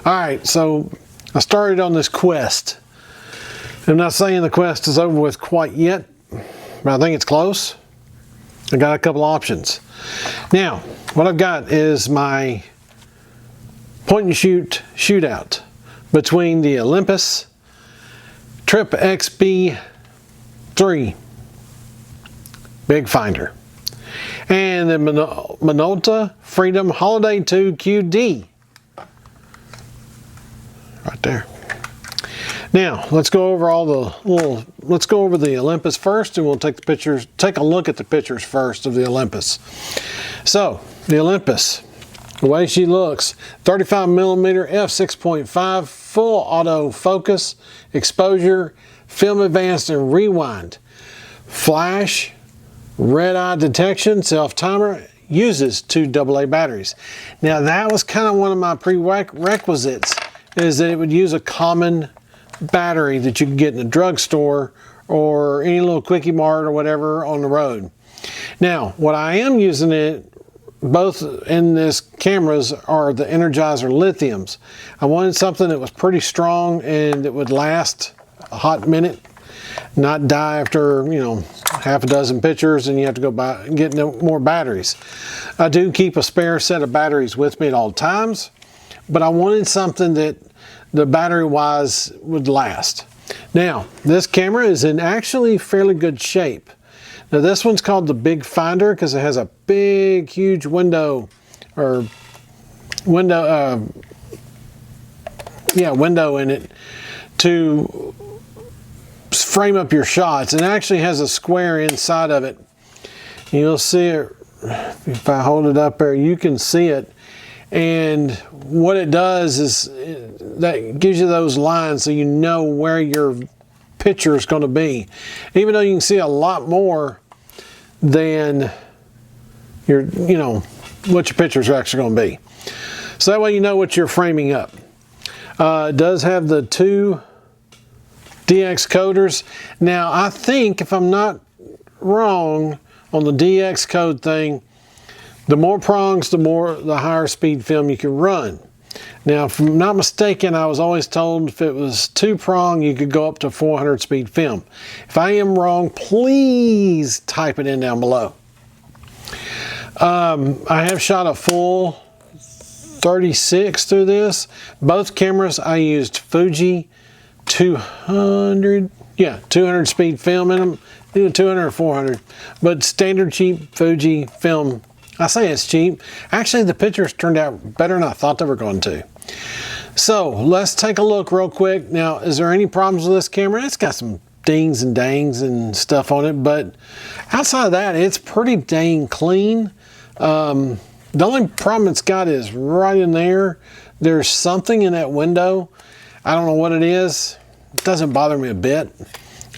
Alright, so I started on this quest. I'm not saying the quest is over with quite yet, but I think it's close. I got a couple options. Now, what I've got is my point and shoot shootout between the Olympus Trip XB3 Big Finder and the Minolta Freedom Holiday 2 QD. Right there. Now, let's go over all the let's go over the Olympus first, and we'll take a look at the pictures first of the Olympus. So, the Olympus, the way she looks, 35mm f6.5, full auto focus, exposure, film advanced and rewind, flash, red eye detection, self timer, uses 2 AA batteries. Now that was kind of one of my prerequisites, is that it would use a common battery that you can get in a drugstore or any little quickie mart or whatever on the road. Now, what I am using it both in this cameras are the Energizer lithiums. I wanted something that was pretty strong and that would last a hot minute, not die after, you know, half a dozen pictures and you have to go buy and get more batteries. I do keep a spare set of batteries with me at all times, but I wanted something that the battery wise would last. Now, this camera is in actually fairly good shape. Now this one's called the Big Finder because it has a big, huge window in it to frame up your shots. It actually has a square inside of it. You'll see it, if I hold it up there, you can see it. And what it does is that gives you those lines so you know where your picture is going to be. Even though you can see a lot more than what your pictures are actually going to be. So that way you know what you're framing up. It does have the 2 DX coders. Now I think, if I'm not wrong on the DX code thing, the more prongs, the higher speed film you can run. Now, if I'm not mistaken, I was always told if it was 2 prong, you could go up to 400 speed film. If I am wrong, please type it in down below. I have shot a full 36 through this. Both cameras, I used Fuji 200 speed film in them, either 200 or 400, but standard cheap Fuji film. I say it's cheap. Actually, the pictures turned out better than I thought they were going to. So let's take a look real quick. Now, is there any problems with this camera? It's got some dings and dangs and stuff on it, but outside of that, it's pretty dang clean. The only problem it's got is right in there. There's something in that window. I don't know what it is. It doesn't bother me a bit.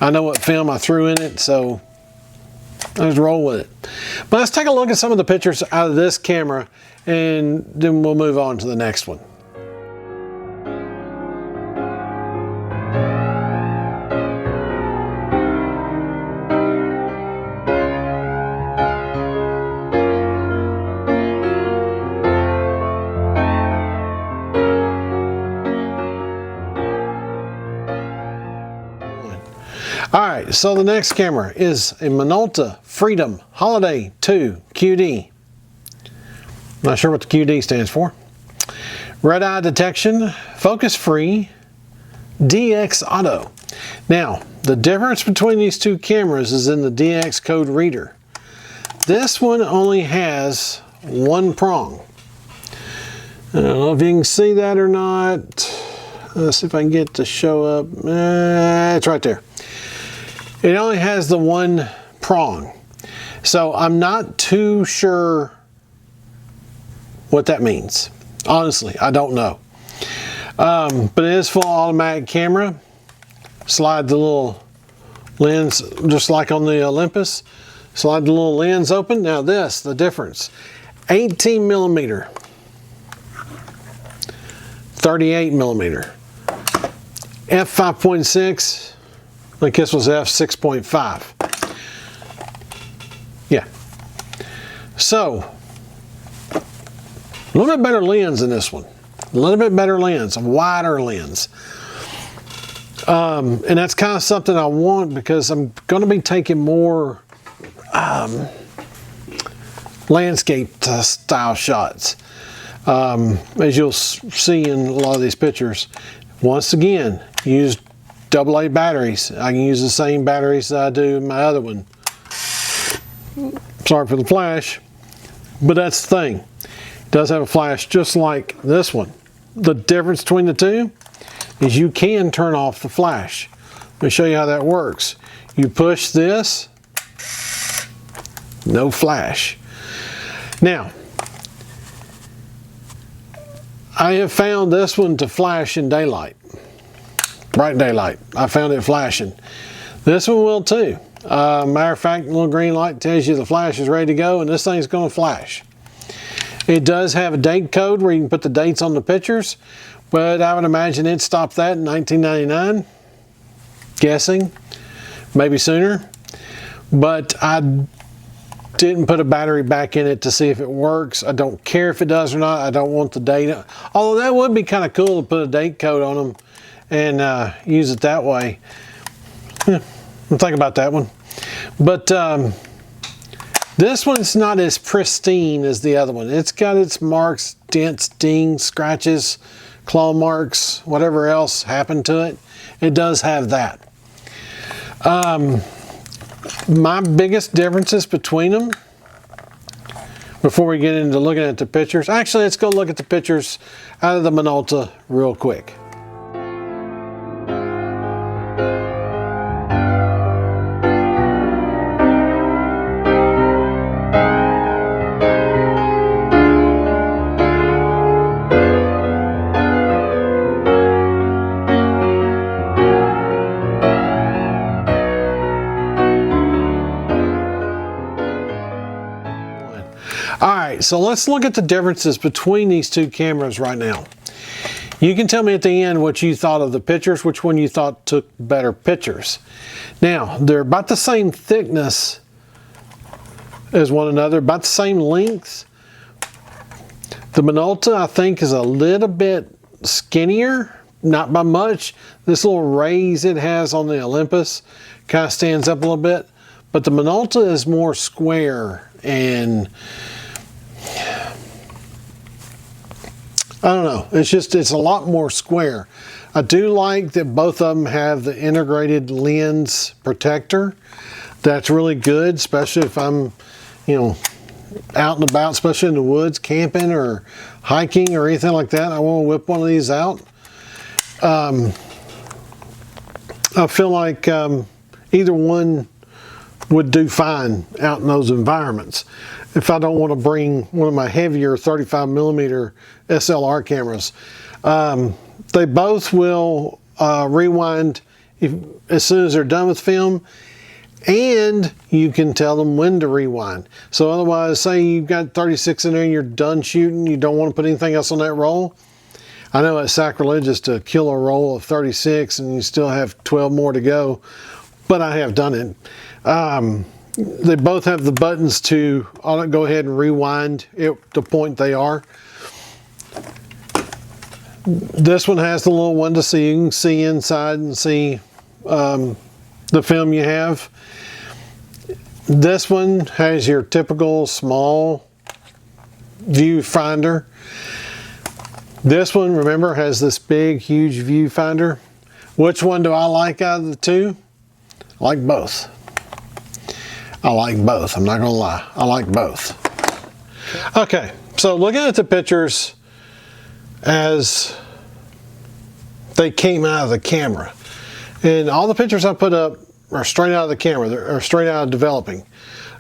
I know what film I threw in it, so let's roll with it. But let's take a look at some of the pictures out of this camera, and then we'll move on to the next one. Alright, so the next camera is a Minolta Freedom Holiday 2 QD. Not sure what the QD stands for. Red eye detection, focus free, DX auto. Now, the difference between these two cameras is in the DX code reader. This one only has 1 prong. I don't know if you can see that or not. Let's see if I can get it to show up. It's right there. It only has the 1 prong. So I'm not too sure what that means. Honestly, I don't know. But it is full automatic camera. Slide the little lens, just like on the Olympus. Slide the little lens open. Now this, the difference. 18mm. 38mm. f5.6. I think this was f6.5. Yeah. So, a little bit better lens than this one. a little bit better lens, a wider lens. And that's kind of something I want because I'm going to be taking more landscape style shots. As you'll see in a lot of these pictures. Once again, use AA batteries. I can use the same batteries that I do in my other one. Sorry for the flash, but that's the thing. It does have a flash just like this one. The difference between the two is you can turn off the flash. Let me show you how that works. You push this, no flash. Now, I have found this one to flash in daylight, bright daylight. I found it flashing. This one will too. Matter of fact, the little green light tells you the flash is ready to go, and this thing's going to flash. It does have a date code where you can put the dates on the pictures, but I would imagine it stopped that in 1999. Guessing, maybe sooner. But I didn't put a battery back in it to see if it works. I don't care if it does or not. I don't want the data. Although that would be kind of cool to put a date code on them and use it that way. I'll think about that one. But this one's not as pristine as the other one. It's got its marks, dents, dings, scratches, claw marks, whatever else happened to it. It does have that. My biggest differences between them, before we get into looking at the pictures, actually let's go look at the pictures out of the Minolta real quick. So let's look at the differences between these two cameras right now. You can tell me at the end what you thought of the pictures, which one you thought took better pictures. Now, they're about the same thickness as one another, about the same length. The Minolta, I think, is a little bit skinnier, not by much. This little raise it has on the Olympus kind of stands up a little bit, but the Minolta is more square and I don't know, it's a lot more square. I do like that both of them have the integrated lens protector. That's really good, especially if I'm, you know, out and about, especially in the woods, camping or hiking or anything like that. I want to whip one of these out. I feel like either one would do fine out in those environments. If I don't want to bring one of my heavier 35mm SLR cameras. They both will rewind as soon as they're done with film, and you can tell them when to rewind. So otherwise, say you've got 36 in there and you're done shooting, you don't want to put anything else on that roll. I know it's sacrilegious to kill a roll of 36 and you still have 12 more to go, but I have done it. They both have the buttons to go ahead and rewind at the point they are. This one has the little window so you can see inside and see the film you have. This one has your typical small viewfinder. This one, remember, has this big, huge viewfinder. Which one do I like out of the two? I like both. I like both, I'm not gonna lie. I like both. Okay, so looking at the pictures as they came out of the camera. And all the pictures I put up are straight out of the camera, they're straight out of developing.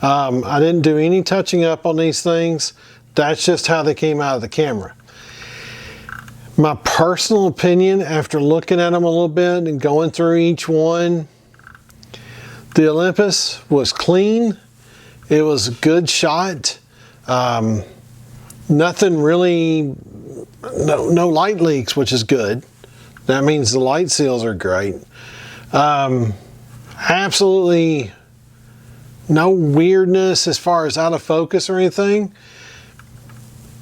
I didn't do any touching up on these things. That's just how they came out of the camera. My personal opinion, after looking at them a little bit and going through each one, the Olympus was clean. It was a good shot. Nothing really, no light leaks, which is good. That means the light seals are great. Absolutely no weirdness as far as out of focus or anything.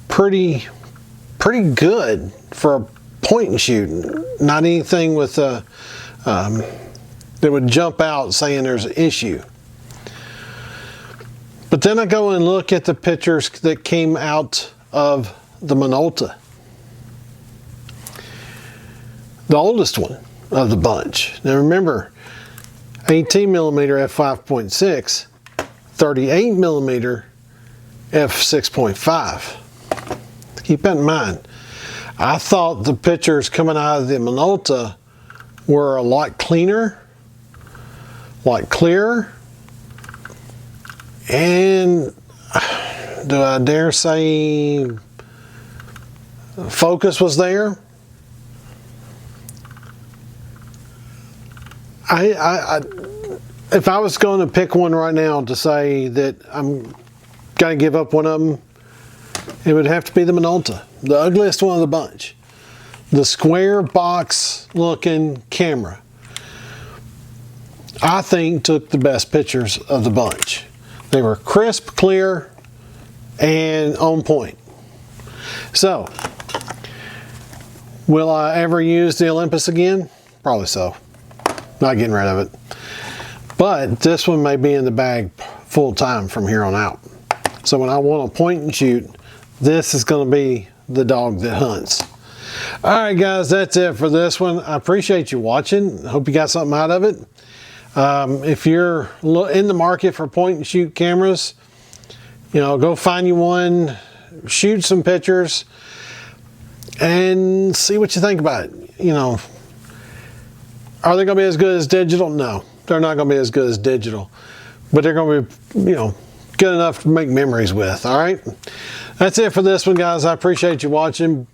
Pretty pretty good for a point and shoot. Not anything with that would jump out saying there's an issue. But then I go and look at the pictures that came out of the Minolta, the oldest one of the bunch. Now remember, 18mm f5.6, 38mm f6.5. Keep that in mind. I thought the pictures coming out of the Minolta were a lot cleaner, a lot clearer, and do I dare say focus was there? If I was going to pick one right now to say that I'm going to give up one of them, it would have to be the Minolta, the ugliest one of the bunch. The square box looking camera, I think, took the best pictures of the bunch. They were crisp, clear, and on point. So, will I ever use the Olympus again? Probably so. Not getting rid of it. But this one may be in the bag full time from here on out. So when I want to point and shoot, this is going to be the dog that hunts. Alright guys, that's it for this one. I appreciate you watching. Hope you got something out of it. If you're in the market for point and shoot cameras, you know, go find you one, shoot some pictures, and see what you think about it. You know, are they going to be as good as digital? No, they're not going to be as good as digital, but they're going to be, you know, good enough to make memories with. All right, that's it for this one, guys. I appreciate you watching.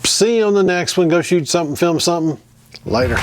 See you on the next one. Go shoot something, film something. Later.